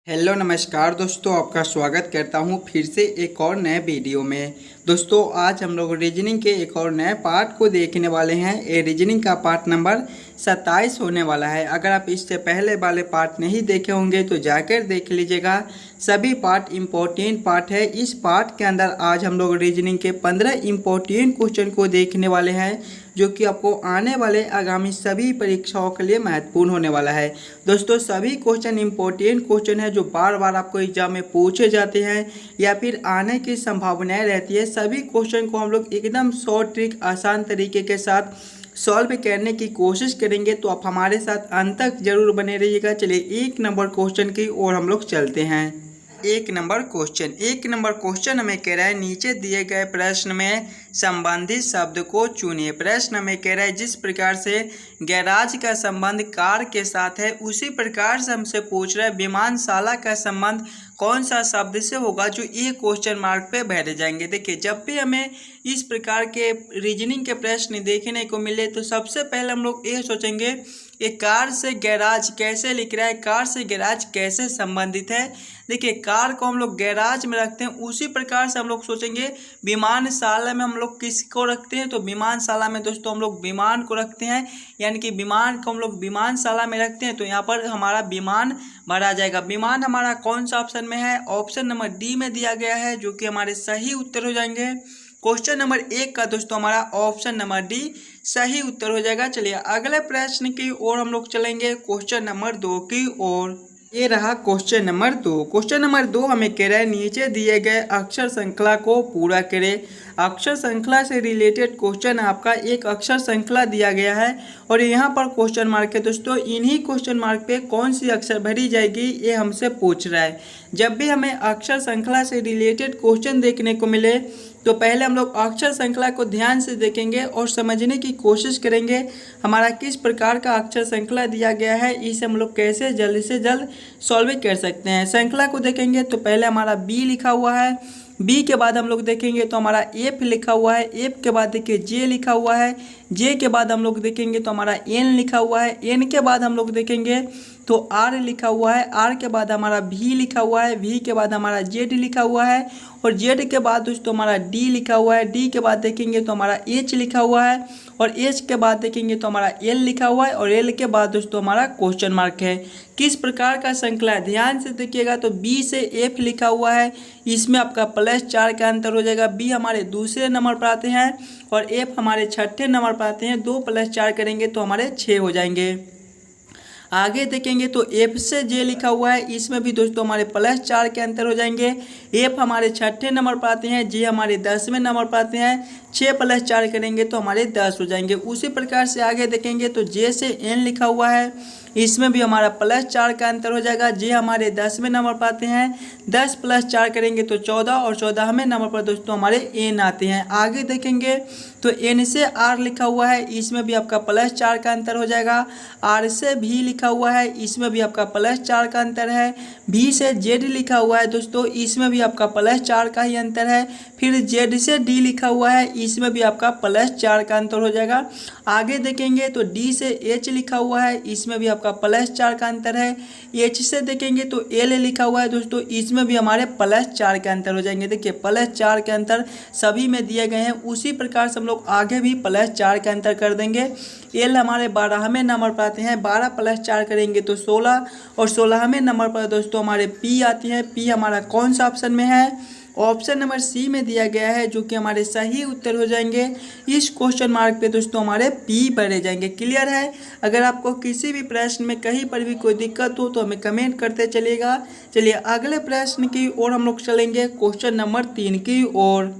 Hello नमस्कार दोस्तों, आपका स्वागत करता हूं फिर से एक और नए वीडियो में। दोस्तों आज हम लोग रीजनिंग के एक और नए पार्ट को देखने वाले हैं। ये रीजनिंग का पार्ट नंबर 27 होने वाला है। अगर आप इससे पहले वाले पार्ट नहीं देखे होंगे तो जाकर देख लीजिएगा। सभी पार्ट इम्पोर्टेंट पार्ट है। इस पार्ट के अंदर आज हम लोग रीजनिंग के 15 इम्पोर्टेंट क्वेश्चन को देखने वाले हैं, जो कि आपको आने वाले आगामी सभी परीक्षाओं के लिए महत्वपूर्ण होने वाला है। दोस्तों सभी क्वेश्चन इम्पोर्टेंट क्वेश्चन है जो बार बार आपको एग्जाम में पूछे जाते हैं या फिर आने की संभावनाएं रहती है। सभी क्वेश्चन को हम लोग एकदम शॉर्ट ट्रिक आसान तरीके के साथ सॉल्व करने की कोशिश करेंगे, तो आप हमारे साथ अंत तक जरूर बने रहिएगा। चलिए एक नंबर क्वेश्चन की ओर हम लोग चलते हैं। एक नंबर क्वेश्चन हमें कह रहा है, नीचे दिए गए प्रश्न में संबंधित शब्द को चुनिए। प्रश्न हमें कह रहा है, जिस प्रकार से गैराज का संबंध कार के साथ है उसी प्रकार से हमसे पूछ रहा है विमानशाला का संबंध कौन सा शब्द से होगा, जो ये क्वेश्चन मार्क पे भरे जाएंगे। देखिए जब भी हमें इस प्रकार के रीजनिंग के प्रश्न देखने को मिले तो सबसे पहले हम लोग ये सोचेंगे कि कार से गैराज कैसे लिख रहा है, कार से गैराज कैसे संबंधित है। देखिए कार को हम लोग गैराज में रखते हैं, उसी प्रकार से हम लोग सोचेंगे विमानशाला में हम लोग किसको रखते हैं, तो विमानशाला में दोस्तों हम लोग विमान को रखते हैं, यानी कि विमान को हम लोग विमानशाला में रखते हैं। तो यहाँ पर हमारा विमान भरा जाएगा। विमान हमारा कौन सा ऑप्शन में है, ऑप्शन नंबर डी में दिया गया है, जो कि हमारे सही उत्तर हो जाएंगे। क्वेश्चन नंबर 1 का दोस्तों हमारा ऑप्शन नंबर डी सही उत्तर हो जाएगा। चलिए अगले प्रश्न की ओर हम लोग चलेंगे, क्वेश्चन नंबर 2 की ओर। ये रहा क्वेश्चन नंबर 2। क्वेश्चन नंबर 2 हमें कह रहा है, नीचे दिए गए अक्षर श्रृंखला को पूरा करें। अक्षर श्रृंखला से रिलेटेड क्वेश्चन आपका एक अक्षर श्रृंखला दिया गया है और यहाँ पर क्वेश्चन मार्क है। दोस्तों इन्हीं क्वेश्चन मार्क पे कौन सी अक्षर भरी जाएगी ये हमसे पूछ रहा है। जब भी हमें अक्षर श्रृंखला से रिलेटेड क्वेश्चन देखने को मिले तो पहले हम लोग अक्षर श्रृंखला को ध्यान से देखेंगे और समझने की कोशिश करेंगे हमारा किस प्रकार का अक्षर श्रृंखला दिया गया है, इसे हम लोग कैसे जल्द से जल्द सॉल्व कर सकते हैं। श्रृंखला को देखेंगे तो पहले हमारा बी लिखा हुआ है, बी के बाद हम लोग देखेंगे तो हमारा एफ लिखा हुआ है, एफ के बाद देखिए जे लिखा हुआ है, जे के बाद हम लोग देखेंगे तो हमारा एन लिखा हुआ है, एन के बाद हम लोग देखेंगे तो आर लिखा हुआ है, आर के बाद हमारा वी लिखा हुआ है, वी के बाद हमारा जेड लिखा हुआ है और जेड के बाद दोस्तों हमारा डी लिखा हुआ है, डी के बाद देखेंगे तो हमारा एच लिखा हुआ है और एच के बाद देखेंगे तो हमारा एल लिखा हुआ है और एल के बाद दोस्तों हमारा क्वेश्चन मार्क है। किस प्रकार का श्रृंखला है ध्यान से देखिएगा। तो बी से एफ लिखा हुआ है, इसमें आपका +4 का अंतर हो जाएगा। बी हमारे दूसरे नंबर पर आते हैं और एफ हमारे छठे नंबर पर आते हैं। 2 + 4 करेंगे तो हमारे 6 हो जाएंगे। आगे देखेंगे तो एफ से जे लिखा हुआ है, इसमें भी दोस्तों हमारे +4 के अंतर हो जाएंगे। एफ हमारे छठे नंबर पर आते हैं, जे हमारे 10वें नंबर पर आते हैं। 6 + 4 करेंगे तो हमारे 10 हो जाएंगे। उसी प्रकार से आगे देखेंगे तो जे से एन लिखा हुआ है, इसमें भी हमारा +4 का अंतर हो जाएगा। जे हमारे 10वें नंबर पर आते हैं, 10 + 4 करेंगे तो 14 और 14वें नंबर पर दोस्तों हमारे एन आते हैं। आगे देखेंगे तो एन से आर लिखा हुआ है, इसमें भी आपका +4 का अंतर हो जाएगा। आर से भी लिखा हुआ है, इसमें भी आपका +4 का अंतर है। भी से जेड लिखा हुआ है दोस्तों, इसमें भी आपका +4 का ही अंतर है। फिर जेड से डी लिखा हुआ है, इसमें भी आपका +4 का अंतर हो जाएगा। आगे देखेंगे तो डी से एच लिखा हुआ है, इसमें भी आपका +4 का अंतर है। एच से देखेंगे तो एल लिखा हुआ है दोस्तों, इसमें भी हमारे +4 के अंतर हो जाएंगे। देखिए +4 के अंतर सभी में दिए गए हैं, उसी प्रकार से हम लोग आगे भी +4 के अंतर कर देंगे। एल हमारे 12वें नंबर पर आते हैं, 12 + 4 करेंगे तो 16 और 16वें नंबर पर दोस्तों हमारे पी आती है। पी हमारा कौन सा ऑप्शन में है, ऑप्शन नंबर सी में दिया गया है, जो कि हमारे सही उत्तर हो जाएंगे। इस क्वेश्चन मार्क पे दोस्तों हमारे पी भरे जाएंगे। क्लियर है। अगर आपको किसी भी प्रश्न में कहीं पर भी कोई दिक्कत हो तो हमें कमेंट करते चलिएगा। चलिए अगले प्रश्न की ओर हम लोग चलेंगे, क्वेश्चन नंबर 3 की ओर।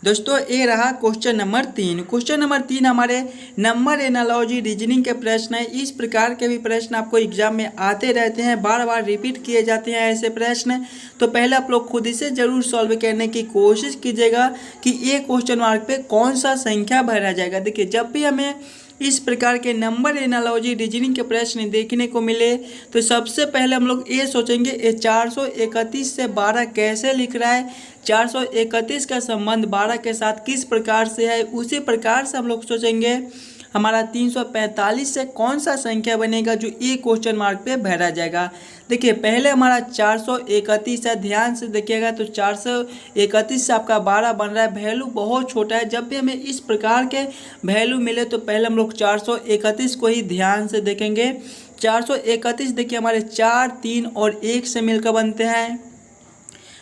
दोस्तों ये रहा क्वेश्चन नंबर 3। क्वेश्चन नंबर 3 हमारे नंबर एनालॉजी रीजनिंग के प्रश्न है। इस प्रकार के भी प्रश्न आपको एग्जाम में आते रहते हैं, बार बार रिपीट किए जाते हैं ऐसे प्रश्न। तो पहले आप लोग खुद से जरूर सॉल्व करने की कोशिश कीजिएगा कि ये क्वेश्चन मार्क पे कौन सा संख्या भरा जाएगा। देखिए जब भी हमें इस प्रकार के नंबर एनालॉजी रीजनिंग के प्रश्न देखने को मिले तो सबसे पहले हम लोग ये सोचेंगे ये 431 से 12 कैसे लिख रहा है, 431 का संबंध 12 के साथ किस प्रकार से है। उसी प्रकार से हम लोग सोचेंगे हमारा 345 से कौन सा संख्या बनेगा जो ए क्वेश्चन मार्क पे भरा जाएगा। देखिए पहले हमारा 431 है, ध्यान से देखिएगा तो 431 से आपका 12 बन रहा है। वैल्यू बहुत छोटा है, जब भी हमें इस प्रकार के वैल्यू मिले तो पहले हम लोग 431 को ही ध्यान से देखेंगे। 431 देखिए हमारे 4, 3 और 1 से मिलकर बनते हैं।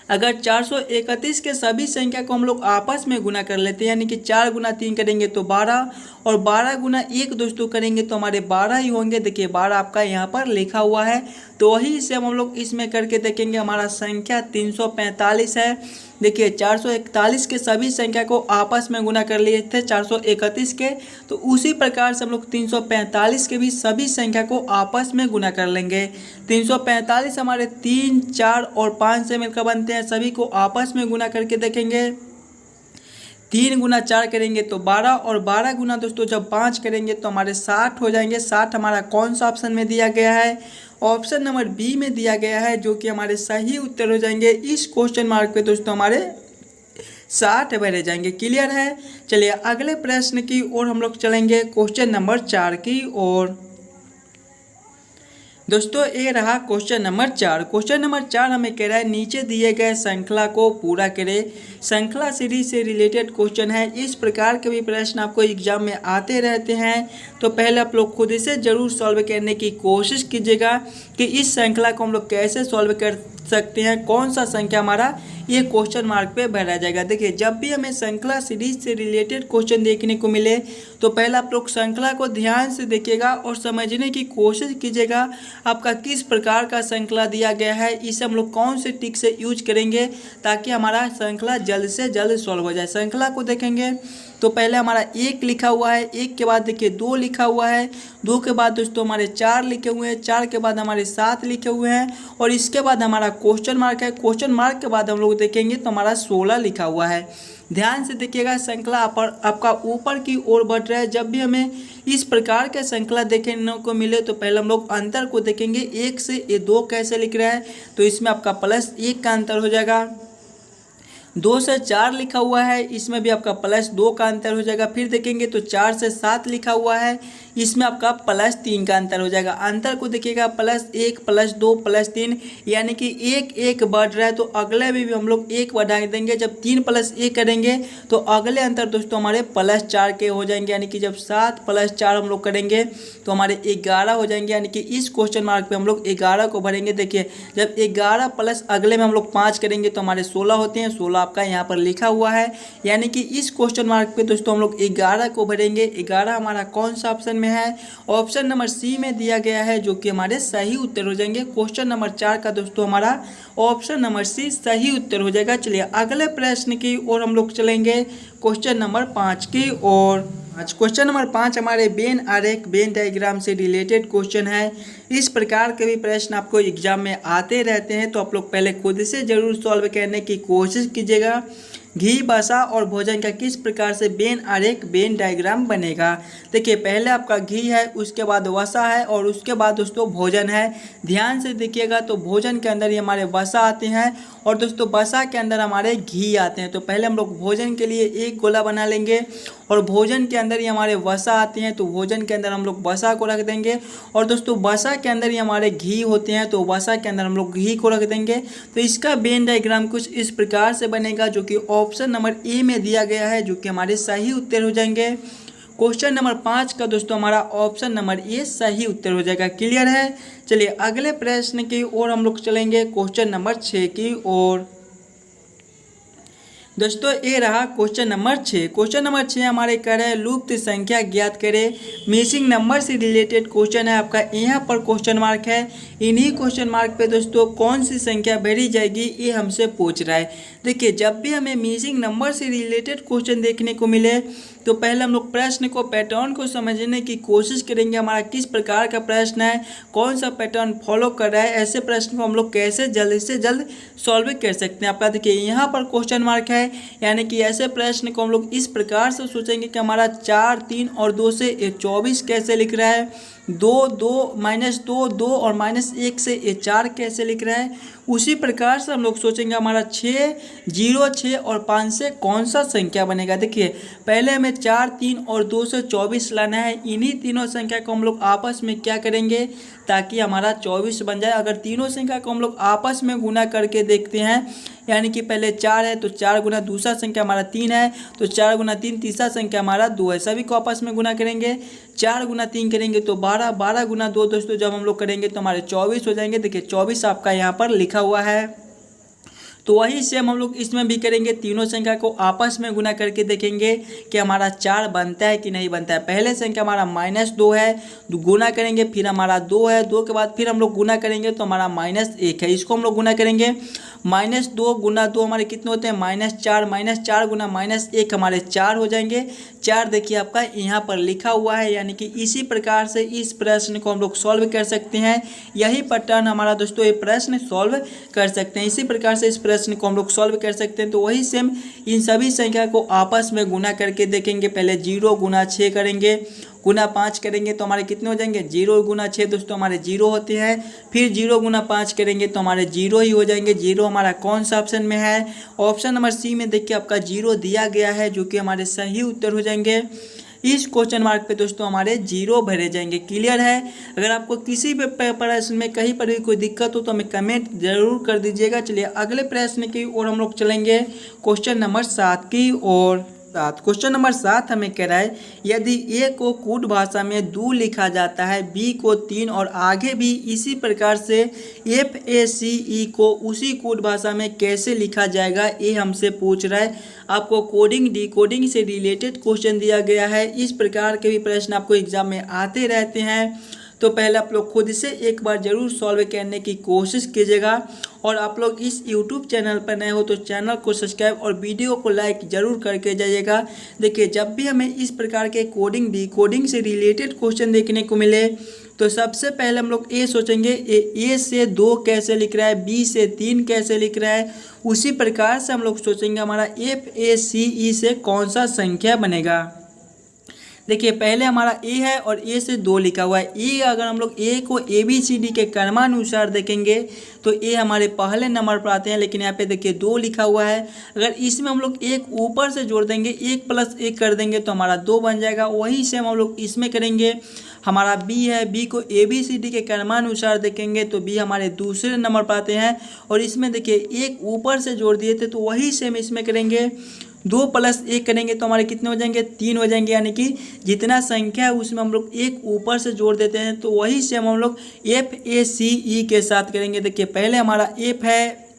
अगर 431 के सभी संख्या को हम लोग आपस में गुना कर लेते हैं, यानी कि 4 गुना 3 करेंगे तो 12 और 12 गुना 1 दोस्तों करेंगे तो हमारे 12 ही होंगे। देखिए 12 आपका यहाँ पर लिखा हुआ है, तो वही से हम लोग इसमें करके देखेंगे। हमारा संख्या 345 है। देखिए 441 के सभी संख्या को आपस में गुना कर लिए थे 431 के, तो उसी प्रकार से हम लोग 345 के भी सभी संख्या को आपस में गुना कर लेंगे। 345 हमारे 3, 4 और 5 से मिलकर बनते हैं, सभी को आपस में गुना करके देखेंगे। 3 गुना 4 करेंगे तो 12 और 12 गुना दोस्तों जब 5 करेंगे तो हमारे 60 हो जाएंगे। 60 हमारा कौन सा ऑप्शन में दिया गया है? ऑप्शन नंबर बी में दिया गया है, जो कि हमारे सही उत्तर हो जाएंगे। इस क्वेश्चन मार्क पे दोस्तों हमारे 60 भरे जाएंगे। क्लियर है? चलिए अगले प्रश्न की ओर हम लोग चलेंगे, क्वेश्चन नंबर 4 की ओर। दोस्तों ये रहा क्वेश्चन नंबर 4। क्वेश्चन नंबर 4 हमें कह रहा है नीचे दिए गए श्रृंखला को पूरा करें। श्रृंखला सीरीज से रिलेटेड क्वेश्चन है। इस प्रकार के भी प्रश्न आपको एग्जाम में आते रहते हैं, तो पहले आप लोग खुद से ज़रूर सॉल्व करने की कोशिश कीजिएगा कि इस श्रृंखला को हम लोग कैसे सॉल्व कर सकते हैं, कौन सा संख्या हमारा ये क्वेश्चन मार्क पे भरा जाएगा। देखिए जब भी हमें श्रृंखला सीरीज से रिलेटेड क्वेश्चन देखने को मिले तो पहले आप लोग श्रृंखला को ध्यान से देखिएगा और समझने की कोशिश कीजिएगा आपका किस प्रकार का श्रृंखला दिया गया है, इसे हम लोग कौन से टिक से यूज करेंगे ताकि हमारा श्रृंखला जल्द से जल्द सॉल्व हो जाए। श्रृंखला को देखेंगे तो पहले हमारा 1 लिखा हुआ है, 1 के बाद देखिए 2 लिखा हुआ है, 2 के बाद दोस्तों हमारे 4 लिखे हुए हैं, 4 के बाद हमारे 7 लिखे हुए हैं और इसके बाद हमारा क्वेश्चन मार्क है। क्वेश्चन मार्क के बाद हम लोग देखेंगे तो हमारा 16 लिखा हुआ है। ध्यान से देखिएगा श्रृंखला आपका ऊपर की ओर बढ़ रहा है। जब भी हमें इस प्रकार के श्रृंखला देखने को मिले तो पहले हम लोग अंतर को देखेंगे। 1 से ये 2 कैसे लिख रहा है, तो इसमें आपका +1 का अंतर हो जाएगा। 2 से 4 लिखा हुआ है, इसमें भी आपका +2 का अंतर हो जाएगा। फिर देखेंगे तो 4 से 7 लिखा हुआ है, इसमें आपका +3 का अंतर हो जाएगा। अंतर को देखिएगा +1 +2 +3, यानी कि 1 बढ़ रहा है, तो अगले में भी हम लोग 1 बढ़ा देंगे। जब 3 + 1 करेंगे तो अगले अंतर दोस्तों हमारे +4 के हो जाएंगे, यानी कि जब 7 + 4 हम लोग करेंगे तो हमारे 11 हो जाएंगे, यानी कि इस क्वेश्चन मार्क पे हम लोग 11 को भरेंगे। देखिए जब 11 प्लस अगले में हम लोग 5 करेंगे तो हमारे 16 होते हैं। 16 आपका यहाँ पर लिखा हुआ है, यानी कि इस क्वेश्चन मार्क पे दोस्तों हम लोग 11 को भरेंगे। 11 हमारा कौन सा ऑप्शन में है? ऑप्शन नंबर सी में दिया गया है, जो कि हमारे सही उत्तर हो जाएंगे। क्वेश्चन नंबर 4 का दोस्तों हमारा ऑप्शन नंबर सी सही उत्तर हो जाएगा। चलिए अगले प्रश्न की ओर हम लोग चलेंगे, क्वेश्चन नंबर 5 की ओर। आज क्वेश्चन नंबर 5 हमारे वेन आरेख वेन डायग्राम से रिलेटेड क्वेश्चन है। इस प्रकार के भी प्रश्न आपको एग्जाम में आते रहते हैं, तो आप लोग पहले खुद से जरूर सॉल्व करने की कोशिश कीजिएगा। घी, वसा और भोजन का किस प्रकार से वेन आरेख वेन डायग्राम बनेगा। देखिए पहले आपका घी है, उसके बाद वसा है और उसके बाद दोस्तों भोजन है। ध्यान से देखिएगा तो भोजन के अंदर ही हमारे वसा आते हैं और दोस्तों वसा के अंदर हमारे घी आते हैं। तो पहले हम लोग भोजन के लिए एक गोला बना लेंगे और भोजन के अंदर ही हमारे वसा आते हैं, तो भोजन के अंदर हम लोग वसा को रख देंगे। और दोस्तों वसा के अंदर ही हमारे घी होते हैं, तो वसा के अंदर हम लोग घी को रख देंगे। तो इसका वेन डायग्राम कुछ इस प्रकार से बनेगा, जो कि ऑप्शन नंबर ए में दिया गया है, जो कि हमारे सही उत्तर हो जाएंगे। क्वेश्चन नंबर 5 का दोस्तों हमारा ऑप्शन नंबर ए सही उत्तर हो जाएगा। क्लियर है? चलिए अगले प्रश्न की ओर हम लोग चलेंगे, क्वेश्चन नंबर 6 की ओर। दोस्तों ये रहा क्वेश्चन नंबर 6। क्वेश्चन नंबर 6 हमारे कह रहे हैं लुप्त संख्या ज्ञात करें। मिसिंग नंबर से रिलेटेड क्वेश्चन है आपका, यहाँ पर क्वेश्चन मार्क है। इन्हीं क्वेश्चन मार्क पे दोस्तों कौन सी संख्या भरी जाएगी ये हमसे पूछ रहा है। देखिए जब भी हमें मिसिंग नंबर से रिलेटेड क्वेश्चन देखने को मिले तो पहले हम लोग प्रश्न को पैटर्न को समझने की कोशिश करेंगे। हमारा किस प्रकार का प्रश्न है, कौन सा पैटर्न फॉलो कर रहा है, ऐसे प्रश्न को हम लोग कैसे जल्द से जल्द सॉल्व कर सकते हैं। आपका देखिए यहाँ पर क्वेश्चन मार्क है, यानी कि ऐसे प्रश्न को हम लोग इस प्रकार से सोचेंगे कि हमारा 4, 3 और 2 से 24 कैसे लिख रहा है। दो दो माइनस दो दो और माइनस एक से ये 4 कैसे लिख रहा है। उसी प्रकार से हम लोग सोचेंगे हमारा 6, 0, 6 और 5 से कौन सा संख्या बनेगा। देखिए पहले हमें 4, 3 और 2 से 24 लाना है। इन्हीं तीनों संख्या को हम लोग आपस में क्या करेंगे ताकि हमारा 24 बन जाए। अगर तीनों संख्या को हम लोग आपस में गुना करके देखते हैं, यानी कि पहले 4 है तो 4 गुना दूसरा संख्या हमारा 3 है तो 4 गुना 3, तीसरा संख्या हमारा 2 है। सभी को आपस में गुना करेंगे, 4 गुना 3 करेंगे तो 12, 12 गुना 2 दोस्तों जब हम लोग करेंगे तो हमारे 24 हो जाएंगे। देखिए 24 आपका यहाँ पर लिखा हुआ है। तो वही सेम हम लोग इसमें भी करेंगे, तीनों संख्या को आपस में गुना करके देखेंगे कि हमारा 4 बनता है कि नहीं बनता है। पहले संख्या हमारा -2 है, गुना करेंगे, फिर हमारा 2 है, 2 के बाद फिर हम लोग गुना करेंगे तो हमारा -1 है। इसको हम लोग गुना करेंगे, -2 गुना 2 हमारे कितने होते हैं -4, -4 गुना -1 हमारे 4 हो जाएंगे। 4 देखिए आपका यहाँ पर लिखा हुआ है। यानी कि इसी प्रकार से इस प्रश्न को हम लोग सॉल्व कर सकते हैं। यही पैटर्न हमारा दोस्तों ये प्रश्न सॉल्व कर सकते हैं। इसी प्रकार से इस प्रश्न को हम लोग सॉल्व कर सकते हैं। तो वही सेम इन सभी संख्या को आपस में गुना करके देखेंगे। पहले 0 गुना 6 करेंगे, गुना 5 करेंगे तो हमारे कितने हो जाएंगे, 0 गुना 6 दोस्तों हमारे 0 होते हैं। फिर 0 गुना 5 करेंगे तो हमारे 0 ही हो जाएंगे। 0 हमारा कौन सा ऑप्शन में है, ऑप्शन नंबर सी में देखिए आपका 0 दिया गया है, जो कि हमारे सही उत्तर हो जाएंगे। इस क्वेश्चन मार्क पे दोस्तों हमारे 0 भरे जाएंगे। क्लियर है। अगर आपको किसी भी प्रश्न में कहीं पर भी कोई दिक्कत हो तो हमें कमेंट जरूर कर दीजिएगा। चलिए अगले प्रश्न की ओर हम लोग चलेंगे, क्वेश्चन नंबर 7 की ओर। क्वेश्चन नंबर 7 हमें कह रहा है यदि ए को कूट भाषा में 2 लिखा जाता है, बी को 3 और आगे भी इसी प्रकार से FACE को उसी कूट भाषा में कैसे लिखा जाएगा, ये हमसे पूछ रहा है। आपको कोडिंग डिकोडिंग से रिलेटेड क्वेश्चन दिया गया है। इस प्रकार के भी प्रश्न आपको एग्जाम में आते रहते हैं। तो पहले आप लोग खुद से एक बार ज़रूर सॉल्व करने की कोशिश कीजिएगा। और आप लोग इस YouTube चैनल पर नए हो तो चैनल को सब्सक्राइब और वीडियो को लाइक ज़रूर करके जाइएगा। देखिए जब भी हमें इस प्रकार के कोडिंग डिकोडिंग से रिलेटेड क्वेश्चन देखने को मिले तो सबसे पहले हम लोग ये सोचेंगे ए से 2 कैसे लिख रहा है, बी से 3 कैसे लिख रहा है। उसी प्रकार से हम लोग सोचेंगे हमारा FACE से कौन सा संख्या बनेगा। देखिए पहले हमारा ए है और ए से 2 लिखा हुआ है। ए अगर हम लोग ए को ABCD के क्रमानुसार देखेंगे तो ए हमारे पहले नंबर पर आते हैं, लेकिन यहाँ पे देखिए 2 लिखा हुआ है। अगर इसमें हम लोग एक ऊपर से जोड़ देंगे, 1 + 1 कर देंगे तो हमारा 2 बन जाएगा। वही सेम हम लोग इसमें करेंगे। हमारा बी है, बी को ABCD के क्रमानुसार देखेंगे तो बी हमारे दूसरे नंबर पर आते हैं। और इसमें देखिए एक ऊपर से जोड़ दिए थे तो वही सेम इसमें करेंगे। 2 + 1 करेंगे तो हमारे कितने हो जाएंगे, 3 हो जाएंगे। यानी कि जितना संख्या है उसमें हम लोग एक ऊपर से जोड़ देते हैं। तो वही से हम लोग FACE के साथ करेंगे। देखिए पहले हमारा F है,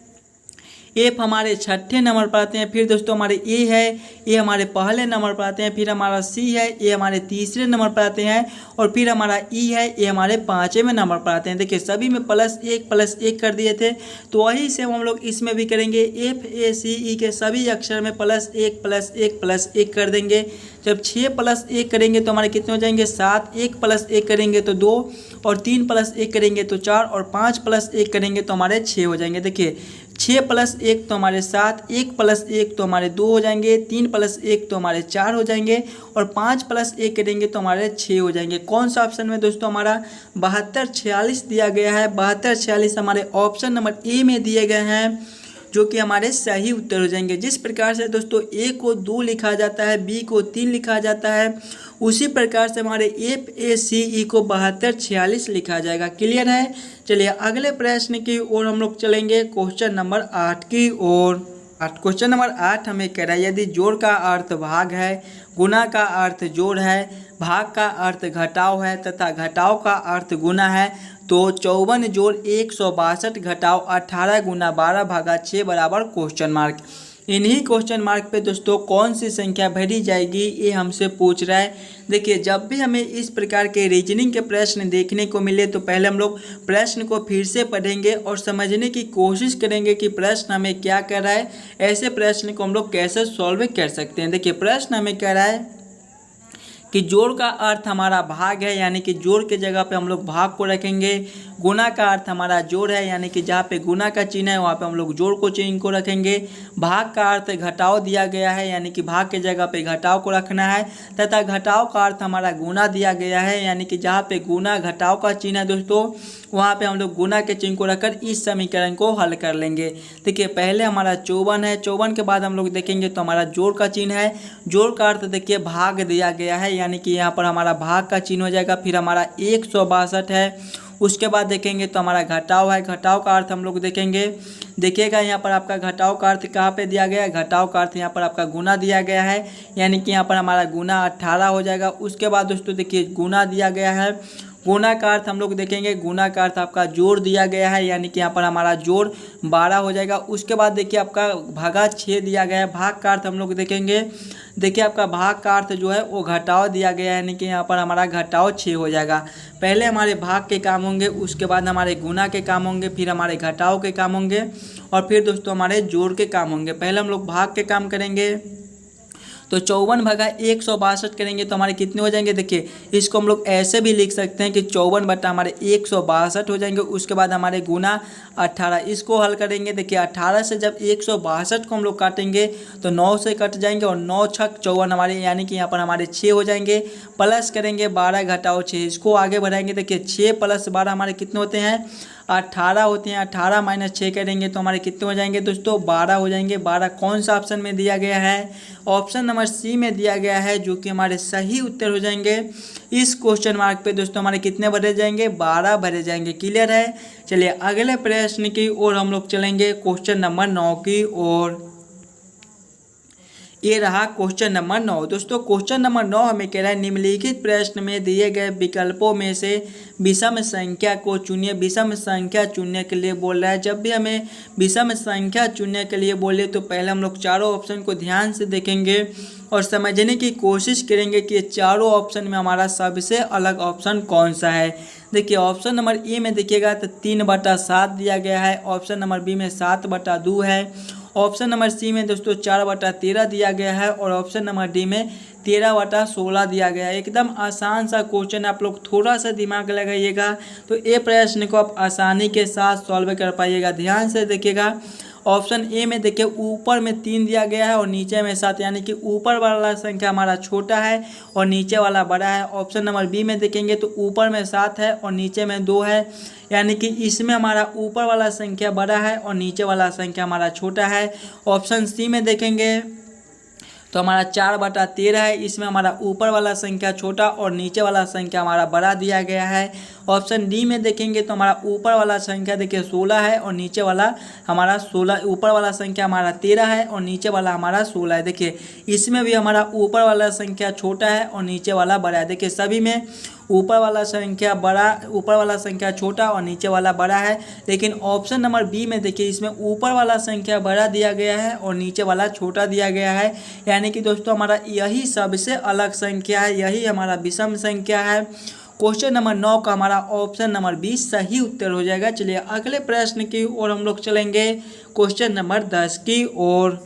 F हमारे 6ठे नंबर पर आते हैं। फिर दोस्तों हमारे A है, A हमारे पहले नंबर पर आते हैं। फिर हमारा C है, A हमारे तीसरे नंबर पर आते हैं। और फिर हमारा E है, A हमारे 5वें नंबर पर आते हैं। देखिए सभी में +1 + 1 कर दिए थे। तो वही से हम लोग इसमें भी करेंगे। FACE के सभी अक्षर में +1 + 1 + 1 कर देंगे। जब 6 + 1 करेंगे तो हमारे कितने हो जाएंगे, 7। 1 + 1 करेंगे तो 2 और 3 + 1 करेंगे तो 4 और 5 + 1 करेंगे तो हमारे 6 हो जाएंगे। देखिए 6 + 1 तो हमारे 7, 1 + 1 तो हमारे 2 हो जाएंगे, 3 + 1 तो हमारे 4 हो जाएंगे और 5 + 1 करेंगे तो हमारे 6 हो जाएंगे। कौन सा ऑप्शन में दोस्तों हमारा 7246 दिया गया है। 7246 हमारे ऑप्शन नंबर ए में दिए गए हैं, जो कि हमारे सही उत्तर हो जाएंगे। जिस प्रकार से दोस्तों ए को 2 लिखा जाता है, बी को 3 लिखा जाता है, उसी प्रकार से हमारे FACE को 7246 लिखा जाएगा। क्लियर है। चलिए अगले प्रश्न की ओर हम लोग चलेंगे, क्वेश्चन नंबर 8 की ओर। क्वेश्चन नंबर 8 हमें कह रहा है यदि जोड़ का अर्थ भाग है, गुना का अर्थ जोड़ है, भाग का अर्थ घटाव है तथा घटाव का अर्थ गुना है तो 54 जोड़ 162 घटाव 18 गुना 12/6 बराबर क्वेश्चन मार्क। इन्हीं क्वेश्चन मार्क पे दोस्तों कौन सी संख्या भरी जाएगी, ये हमसे पूछ रहा है। देखिए जब भी हमें इस प्रकार के रीजनिंग के प्रश्न देखने को मिले तो पहले हम लोग प्रश्न को फिर से पढ़ेंगे और समझने की कोशिश करेंगे कि प्रश्न हमें क्या कर रहा है, ऐसे प्रश्न को हम लोग कैसे सॉल्व कर सकते हैं। देखिए प्रश्न हमें कह रहा है कि जोड़ का अर्थ हमारा भाग है, यानी कि जोड़ के जगह पे हम लोग भाग को रखेंगे। गुना का अर्थ हमारा जोड़ है, यानी कि जहाँ पे गुना का चिन्ह है वहाँ पे हम लोग जोड़ को चिन्ह को रखेंगे। भाग का अर्थ घटाव दिया गया है, यानी कि भाग के जगह पे घटाव को रखना है। तथा घटाव का अर्थ हमारा गुना दिया गया है, यानी कि जहाँ पे गुना घटाव का चिन्ह है दोस्तों वहाँ पे हम लोग गुना के चिन्ह को रखकर इस समीकरण को हल कर लेंगे। देखिए पहले हमारा 54 है, 54 के बाद हम लोग देखेंगे तो हमारा जोड़ का चिन्ह है। जोड़ का अर्थ देखिए भाग दिया गया है, यानी कि यहाँ पर हमारा भाग का चिन्ह हो जाएगा। फिर हमारा 162 है। उसके बाद देखेंगे तो हमारा घटाव है। घटाव का अर्थ हम लोग देखेंगे, देखिएगा यहाँ पर आपका घटाव का अर्थ कहाँ पे दिया गया है। घटाव का अर्थ यहाँ पर आपका गुना दिया गया है, यानी कि यहाँ पर हमारा गुना 18 हो जाएगा। उसके बाद दोस्तों देखिए गुना दिया गया है। गुना का अर्थ हम लोग देखेंगे, गुना का अर्थ आपका जोड़ दिया गया है, यानी कि यहाँ पर हमारा जोड़ 12 हो जाएगा। उसके बाद देखिए आपका भागा 6 दिया गया है। भाग का अर्थ हम लोग देखेंगे, देखिए आपका भाग का अर्थ जो है वो घटाव दिया गया है, यानी कि यहाँ पर हमारा घटाव 6 हो जाएगा। पहले हमारे भाग के काम होंगे, उसके बाद हमारे गुना के काम होंगे, फिर हमारे घटाव के काम होंगे और फिर दोस्तों हमारे जोड़ के काम होंगे। पहले हम लोग भाग के काम करेंगे तो 54 भागा 162 करेंगे तो हमारे कितने हो जाएंगे। देखिए इसको हम लोग ऐसे भी लिख सकते हैं कि 54 बटा हमारे 162 हो जाएंगे। उसके बाद हमारे गुना 18, इसको हल करेंगे। देखिए 18 से जब 162 को हम लोग काटेंगे तो 9 से कट जाएंगे और 9 छक 54 हमारे, यानी कि यहाँ पर हमारे 6 हो जाएंगे। प्लस करेंगे 12 घटाओ 6, इसको आगे बढ़ाएंगे। देखिए 6 + 12 हमारे कितने होते हैं, 18 होते हैं। 18 - 6 करेंगे तो हमारे कितने हो जाएंगे दोस्तों, 12 हो जाएंगे। 12 कौन सा ऑप्शन में दिया गया है, ऑप्शन नंबर सी में दिया गया है, जो कि हमारे सही उत्तर हो जाएंगे। इस क्वेश्चन मार्क पे दोस्तों हमारे कितने भरे जाएंगे, 12 भरे जाएंगे। क्लियर है। चलिए अगले प्रश्न की ओर हम लोग चलेंगे, क्वेश्चन नंबर 9 की ओर। ये रहा क्वेश्चन नंबर 9। दोस्तों क्वेश्चन नंबर 9 हमें कह रहा है निम्नलिखित प्रश्न में दिए गए विकल्पों में से विषम संख्या को चुनिए। विषम संख्या चुनने के लिए बोल रहा है। जब भी हमें विषम संख्या चुनने के लिए बोले तो पहले हम लोग चारों ऑप्शन को ध्यान से देखेंगे और समझने की कोशिश करेंगे कि ये चारों ऑप्शन में हमारा सबसे अलग ऑप्शन कौन सा है। देखिए ऑप्शन नंबर ए में देखिएगा तो 3/7 दिया गया है। ऑप्शन नंबर बी में 7/2 है। ऑप्शन नंबर सी में दोस्तों 4/13 दिया गया है और ऑप्शन नंबर डी में 13/16 दिया गया है। एकदम आसान सा क्वेश्चन, आप लोग थोड़ा सा दिमाग लगाइएगा तो ये प्रश्न को आप आसानी के साथ सॉल्व कर पाइएगा। ध्यान से देखिएगा। ऑप्शन ए में देखिए ऊपर में 3 दिया गया है और नीचे में 7, यानी कि ऊपर वाला संख्या हमारा छोटा है और नीचे वाला बड़ा है। ऑप्शन नंबर बी में देखेंगे तो ऊपर में 7 है और नीचे में 2 है, यानी कि इसमें हमारा ऊपर वाला संख्या बड़ा है और नीचे वाला संख्या हमारा छोटा है। ऑप्शन सी में देखेंगे तो हमारा 4/13 है, इसमें हमारा ऊपर वाला संख्या छोटा और नीचे वाला संख्या हमारा बड़ा दिया गया है। ऑप्शन डी में देखेंगे तो हमारा ऊपर वाला संख्या देखिए 16 है और नीचे वाला हमारा 16, ऊपर वाला संख्या हमारा 13 है और नीचे वाला हमारा 16 है। देखिए इसमें भी हमारा ऊपर वाला संख्या छोटा है और नीचे वाला बड़ा है। देखिए सभी में ऊपर वाला संख्या छोटा और नीचे वाला बड़ा है, लेकिन ऑप्शन नंबर बी में देखिए इसमें ऊपर वाला संख्या बड़ा दिया गया है और नीचे वाला छोटा दिया गया है, यानी कि दोस्तों हमारा यही सबसे अलग संख्या है, यही हमारा विषम संख्या है। क्वेश्चन नंबर 9 का हमारा ऑप्शन नंबर 20 सही उत्तर हो जाएगा। चलिए अगले प्रश्न की ओर हम लोग चलेंगे, क्वेश्चन नंबर 10 की ओर।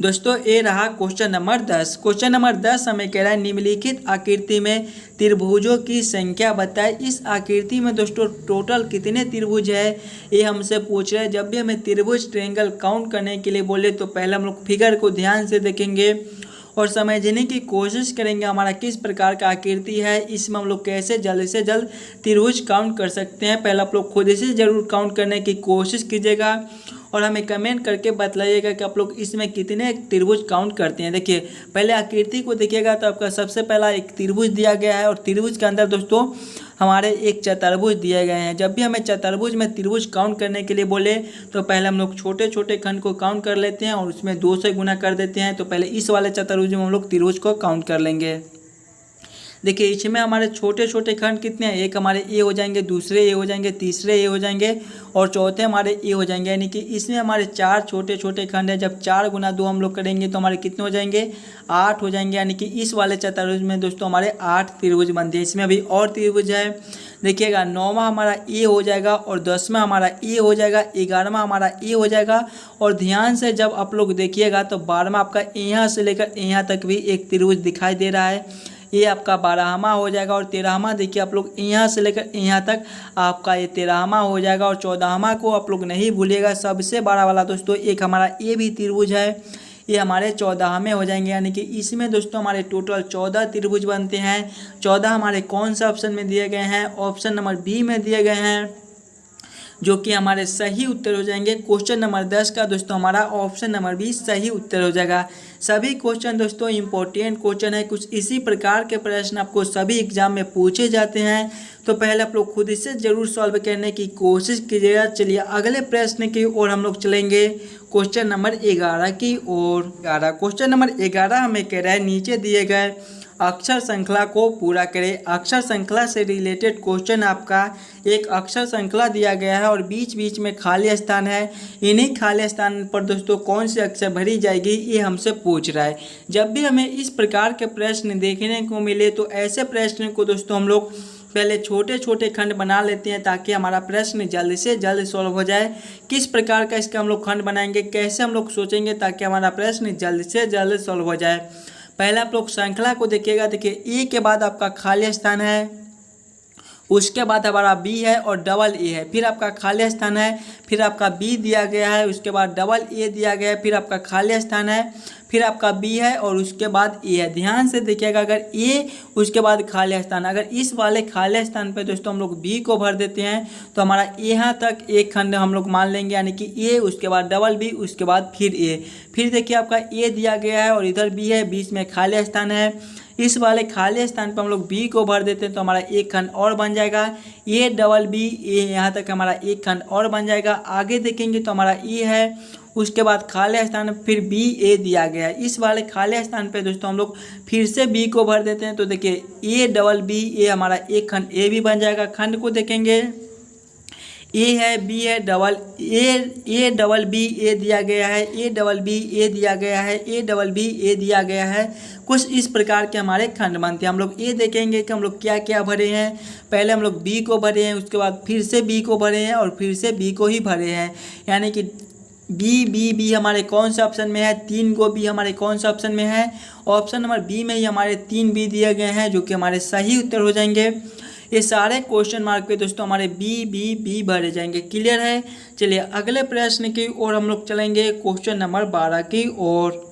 दोस्तों ये रहा क्वेश्चन नंबर 10। क्वेश्चन नंबर 10 हमें कह रहा है निम्नलिखित आकृति में त्रिभुजों की संख्या बताएं। इस आकृति में दोस्तों टोटल कितने त्रिभुज है ये हमसे पूछ रहे हैं। जब भी हमें त्रिभुज ट्रायंगल काउंट करने के लिए बोले तो पहले हम लोग फिगर को ध्यान से देखेंगे और समझने की कोशिश करेंगे हमारा किस प्रकार का आकृति है, इसमें हम लोग कैसे जल्द से जल्द त्रिभुज काउंट कर सकते हैं। पहले आप लोग खुद से ज़रूर काउंट करने की कोशिश कीजिएगा और हमें कमेंट करके बतलाइएगा कि आप लोग इसमें कितने त्रिभुज काउंट करते हैं। देखिए पहले आकृति को देखिएगा तो आपका सबसे पहला एक त्रिभुज दिया गया है और त्रिभुज के अंदर दोस्तों हमारे एक चतुर्भुज दिए गए हैं। जब भी हमें चतुर्भुज में त्रिभुज काउंट करने के लिए बोले तो पहले हम लोग छोटे छोटे खंड को काउंट कर लेते हैं और उसमें 2 से गुना कर देते हैं। तो पहले इस वाले चतुर्भुज में हम लोग त्रिभुज को काउंट कर लेंगे। देखिए इसमें हमारे छोटे छोटे खंड कितने हैं, एक हमारे ए हो जाएंगे, दूसरे ए हो जाएंगे, तीसरे ए हो जाएंगे और चौथे हमारे ए हो जाएंगे। यानी कि इसमें हमारे 4 छोटे छोटे खंड हैं। जब 4 गुना 2 हम लोग करेंगे तो हमारे कितने हो जाएंगे, 8 हो जाएंगे। यानी कि इस वाले चतुर्भुज में दोस्तों हमारे 8 त्रिभुज बनते हैं। इसमें अभी और त्रिभुज है, देखिएगा 9वां हमारा ए हो जाएगा और 10वां हमारा ए हो जाएगा, 11वां हमारा ए हो जाएगा। और ध्यान से जब आप लोग देखिएगा तो 12वां आपका यहाँ से लेकर यहाँ तक भी एक त्रिभुज दिखाई दे रहा है, ये आपका 12वां हो जाएगा। और 13वां देखिए आप लोग यहाँ से लेकर यहाँ तक आपका ये 13वां हो जाएगा। और 14वां को आप लोग नहीं भूलिएगा, सबसे बड़ा वाला दोस्तों एक हमारा ये भी त्रिभुज है, ये हमारे 14वें हो जाएंगे। यानी कि इसमें दोस्तों हमारे टोटल 14 त्रिभुज बनते हैं। 14 हमारे कौन सा ऑप्शन में दिए गए हैं, ऑप्शन नंबर बी में दिए गए हैं, जो कि हमारे सही उत्तर हो जाएंगे। क्वेश्चन नंबर 10 का दोस्तों हमारा ऑप्शन नंबर बी सही उत्तर हो जाएगा। सभी क्वेश्चन दोस्तों इंपॉर्टेंट क्वेश्चन है, कुछ इसी प्रकार के प्रश्न आपको सभी एग्जाम में पूछे जाते हैं। तो पहले आप लोग खुद इसे जरूर सॉल्व करने की कोशिश कीजिएगा। चलिए अगले प्रश्न की ओर हम लोग चलेंगे, क्वेश्चन नंबर 11 की ओर। क्वेश्चन नंबर 11 हमें कह रहा है नीचे दिए गए अक्षर श्रृंखला को पूरा करें। अक्षर श्रृंखला से रिलेटेड क्वेश्चन आपका एक अक्षर श्रृंखला दिया गया है और बीच बीच में खाली स्थान है। इन्हीं खाली स्थान पर दोस्तों कौन सी अक्षर भरी जाएगी ये हमसे पूछ रहा है। जब भी हमें इस प्रकार के प्रश्न देखने को मिले तो ऐसे प्रश्न को दोस्तों हम लोग पहले छोटे छोटे खंड बना लेते हैं ताकि हमारा प्रश्न जल्द से जल्द सॉल्व हो जाए। किस प्रकार का इसका हम लोग खंड बनाएंगे, कैसे हम लोग सोचेंगे ताकि हमारा प्रश्न जल्द से जल्द सॉल्व हो जाए। पहले आप लोग श्रृंखला को देखिएगा, देखिए ए के बाद आपका खाली स्थान है, उसके बाद हमारा बी है और डबल ए है, फिर आपका खाली स्थान है, फिर आपका बी दिया गया है, उसके बाद डबल ए दिया गया है, फिर आपका खाली स्थान है, फिर आपका बी है और उसके बाद ए है। ध्यान से देखिएगा, अगर ए उसके बाद खाली स्थान, अगर इस वाले खाली स्थान पे दोस्तों हम लोग बी को भर देते हैं तो हमारा यहाँ तक एक खंड हम लोग मान लेंगे, यानी कि ए उसके बाद डबल बी उसके बाद फिर ए। फिर देखिए आपका ए दिया गया है और इधर बी है, बीच में खाली स्थान है, इस वाले खाली स्थान पर हम लोग बी को भर देते हैं तो हमारा एक खंड और बन जाएगा, ए डबल बी ए, यहाँ तक हमारा एक खंड और बन जाएगा। आगे देखेंगे तो हमारा ए है, उसके बाद खाली स्थान फिर बी ए दिया गया है। इस वाले खाली स्थान पे दोस्तों हम लोग फिर से बी को भर देते हैं तो देखिए ए डबल बी ए हमारा एक खंड ए भी बन जाएगा। खंड को देखेंगे, ए है, बी है, डबल ए डबल बी ए दिया गया है, ए डबल बी ए दिया गया है, ए डबल बी ए दिया गया है। कुछ इस प्रकार के हमारे खंड बनते हैं। हम लोग ए देखेंगे कि हम लोग क्या क्या भरे हैं। पहले हम लोग बी को भरे हैं, उसके बाद फिर से बी को भरे हैं और फिर से बी को ही भरे हैं। यानी कि बी बी बी हमारे कौन सा ऑप्शन में है, 3 को बी हमारे कौन सा ऑप्शन में है, ऑप्शन नंबर बी में ही हमारे 3 बी दिए गए हैं जो कि हमारे सही उत्तर हो जाएंगे। ये सारे क्वेश्चन मार्क पे दोस्तों हमारे बी बी बी भरे जाएंगे। क्लियर है। चलिए अगले प्रश्न की ओर हम लोग चलेंगे, क्वेश्चन नंबर 12 की ओर।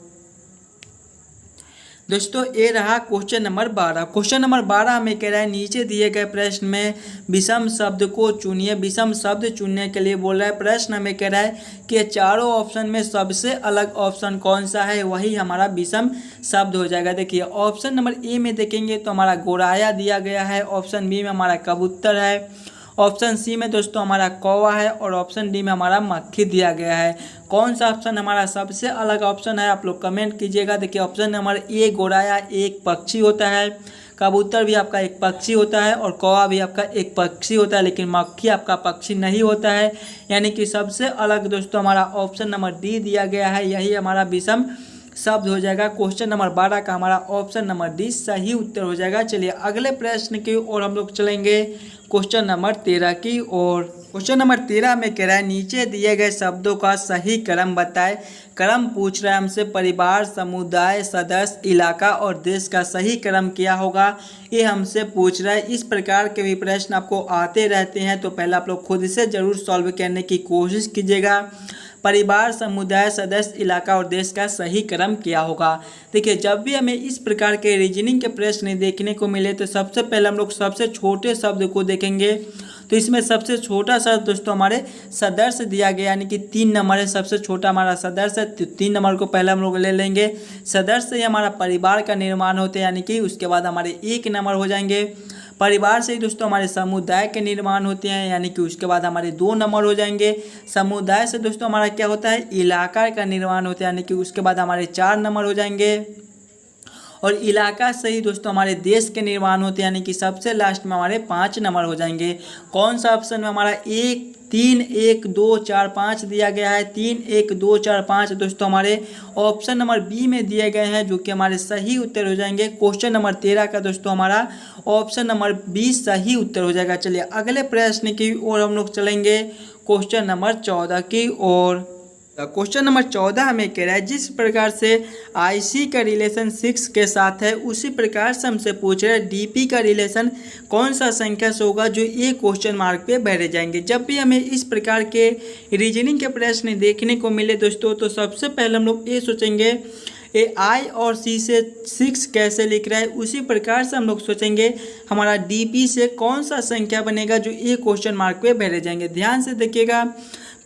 दोस्तों ये रहा क्वेश्चन नंबर 12। क्वेश्चन नंबर 12 हमें कह रहा है नीचे दिए गए प्रश्न में विषम शब्द को चुनिए। विषम शब्द चुनने के लिए बोल रहा है। प्रश्न हमें कह रहा है कि चारों ऑप्शन में सबसे अलग ऑप्शन कौन सा है, वही हमारा विषम शब्द हो जाएगा। देखिए ऑप्शन नंबर ए में देखेंगे तो हमारा गोराया दिया गया है, ऑप्शन बी में हमारा कबूतर है, ऑप्शन सी में दोस्तों हमारा कौवा है और ऑप्शन डी में हमारा मक्खी दिया गया है। कौन सा ऑप्शन हमारा सबसे अलग ऑप्शन है आप लोग कमेंट कीजिएगा। देखिए ऑप्शन नंबर ए गोराया एक पक्षी होता है, कबूतर भी आपका एक पक्षी होता है और कौवा भी आपका एक पक्षी होता है, लेकिन मक्खी आपका पक्षी नहीं होता है। यानी कि सबसे अलग दोस्तों हमारा ऑप्शन नंबर डी दिया गया है, यही हमारा विषम शब्द हो जाएगा। क्वेश्चन नंबर 12 का हमारा ऑप्शन नंबर डी सही उत्तर हो जाएगा। चलिए अगले प्रश्न की ओर हम लोग चलेंगे, क्वेश्चन नंबर 13 की ओर। क्वेश्चन नंबर 13 में कह रहा है नीचे दिए गए शब्दों का सही क्रम बताएं। क्रम पूछ रहा है हमसे, परिवार, समुदाय, सदस्य, इलाका और देश का सही क्रम क्या होगा, ये हमसे पूछ रहा है। इस प्रकार के भी प्रश्न आपको आते रहते हैं तो पहले आप लोग खुद से ज़रूर सॉल्व करने की कोशिश कीजिएगा। परिवार, समुदाय, सदस्य, इलाका और देश का सही क्रम क्या होगा। देखिए जब भी हमें इस प्रकार के रीजनिंग के प्रश्न देखने को मिले तो सबसे पहले हम लोग सबसे छोटे शब्द को देखेंगे। तो इसमें सबसे छोटा शब्द दोस्तों हमारे सदस्य दिया गया, यानी कि 3 नंबर है, सबसे छोटा हमारा सदस्य है। तो 3 नंबर को पहले हम लोग ले लेंगे। सदस्य से हमारा परिवार का निर्माण होता है, यानी कि उसके बाद हमारे 1 नंबर हो जाएंगे। परिवार से ही दोस्तों हमारे समुदाय के निर्माण होते हैं, यानी कि उसके बाद हमारे 2 नंबर हो जाएंगे। समुदाय से दोस्तों हमारा क्या होता है, इलाका का निर्माण होता है, यानी कि उसके बाद हमारे 4 नंबर हो जाएंगे। और इलाका सही दोस्तों हमारे देश के निर्माण होते हैं, यानी कि सबसे लास्ट में हमारे 5 नंबर हो जाएंगे। कौन सा ऑप्शन में हमारा 1 3 1 2 4 5 दिया गया है? 3 1 2 4 5 दोस्तों हमारे ऑप्शन नंबर बी में दिए गए हैं, जो कि हमारे सही उत्तर हो जाएंगे। क्वेश्चन नंबर 13 का दोस्तों हमारा ऑप्शन नंबर बी सही उत्तर हो जाएगा। चलिए अगले प्रश्न की ओर हम लोग चलेंगे, क्वेश्चन नंबर 14 की ओर। क्वेश्चन नंबर 14 हमें कह रहा है, जिस प्रकार से IC का रिलेशन 6 के साथ है, उसी प्रकार से हमसे पूछ रहा है DP का रिलेशन कौन सा संख्या से होगा जो ये क्वेश्चन मार्क पे भरे जाएंगे। जब भी हमें इस प्रकार के रीजनिंग के प्रश्न देखने को मिले दोस्तों, तो सबसे पहले हम लोग ये सोचेंगे ये I और C से 6 कैसे लिख रहा है, उसी प्रकार से हम लोग सोचेंगे हमारा DP से कौन सा संख्या बनेगा जो ये क्वेश्चन मार्क पे भरे जाएंगे। ध्यान से देखिएगा,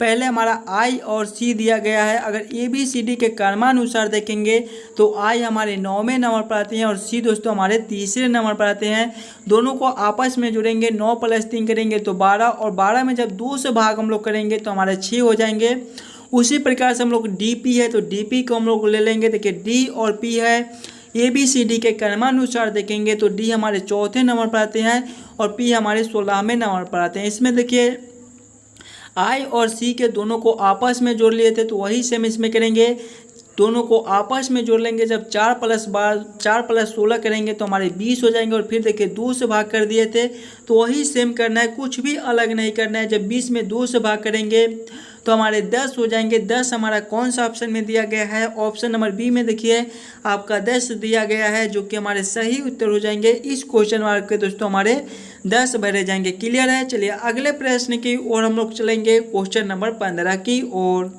पहले हमारा I और C दिया गया है। अगर ABCD के क्रमानुसार देखेंगे तो I हमारे 9वें नंबर पर आते हैं और C दोस्तों हमारे तीसरे नंबर पर आते हैं। दोनों को आपस में जुड़ेंगे, 9 + 3 करेंगे तो 12, और 12 में जब 2 से भाग हम लोग करेंगे तो हमारे 6 हो जाएंगे। उसी प्रकार से हम लोग DP है तो DP को हम लोग ले लेंगे। देखिए D और P है, ABCD के क्रमानुसार देखेंगे तो D हमारे 4थे नंबर पर आते हैं और P हमारे 16वें नंबर पर आते हैं। इसमें देखिए I और C के दोनों को आपस में जोड़ लिए थे तो वही सेम इसमें करेंगे। दोनों को आपस में जोड़ लेंगे, जब 4 + 16 करेंगे तो हमारे 20 हो जाएंगे। और फिर देखिए 2 से भाग कर दिए थे तो वही सेम करना है, कुछ भी अलग नहीं करना है। जब 20 में 2 से भाग करेंगे तो हमारे 10 हो जाएंगे। 10 हमारा कौन सा ऑप्शन में दिया गया है? ऑप्शन नंबर बी में देखिए आपका 10 दिया गया है, जो कि हमारे सही उत्तर हो जाएंगे। इस क्वेश्चन मार्क के दोस्तों हमारे 10 भरे जाएंगे। क्लियर है? चलिए अगले प्रश्न की ओर हम लोग चलेंगे, क्वेश्चन नंबर 15 की ओर।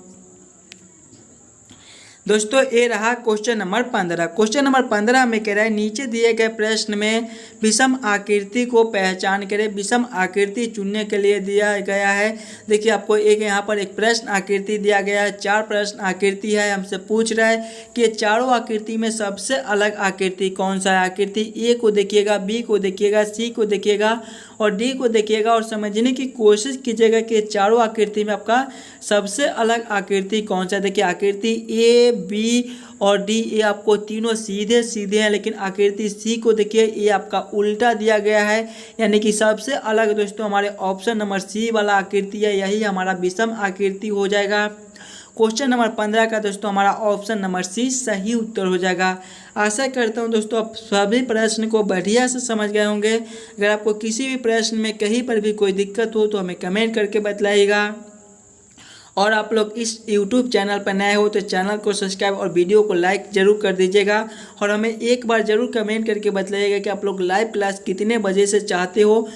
दोस्तों ये रहा क्वेश्चन नंबर 15। क्वेश्चन नंबर 15 में कह रहा है, नीचे दिए गए प्रश्न में विषम आकृति को पहचान करें। विषम आकृति चुनने के लिए दिया गया है। देखिए आपको एक यहाँ पर एक प्रश्न आकृति दिया गया है, 4 प्रश्न आकृति है। हमसे पूछ रहा है कि चारों आकृति में सबसे अलग आकृति कौन सा है। आकृति ए को देखिएगा, बी को देखिएगा, सी को देखिएगा और डी को देखिएगा और समझने की कोशिश कीजिएगा कि चारों आकृति में आपका सबसे अलग आकृति कौन सा है। देखिए आकृति ए, बी और डी ये आपको तीनों सीधे सीधे हैं, लेकिन आकृति सी को देखिए ये आपका उल्टा दिया गया है, यानी कि सबसे अलग दोस्तों हमारे ऑप्शन नंबर सी वाला आकृति है, यही हमारा विषम आकृति हो जाएगा। क्वेश्चन नंबर 15 का दोस्तों हमारा ऑप्शन नंबर सी सही उत्तर हो जाएगा। आशा करता हूं दोस्तों आप सभी प्रश्न को बढ़िया से समझ गए होंगे। अगर आपको किसी भी प्रश्न में कहीं पर भी कोई दिक्कत हो तो हमें कमेंट करके बतलाइएगा। और आप लोग इस YouTube चैनल पर नए हो तो चैनल को सब्सक्राइब और वीडियो को लाइक जरूर कर दीजिएगा। और हमें एक बार ज़रूर कमेंट करके बतलाइएगा कि आप लोग लाइव क्लास कितने बजे से चाहते हो।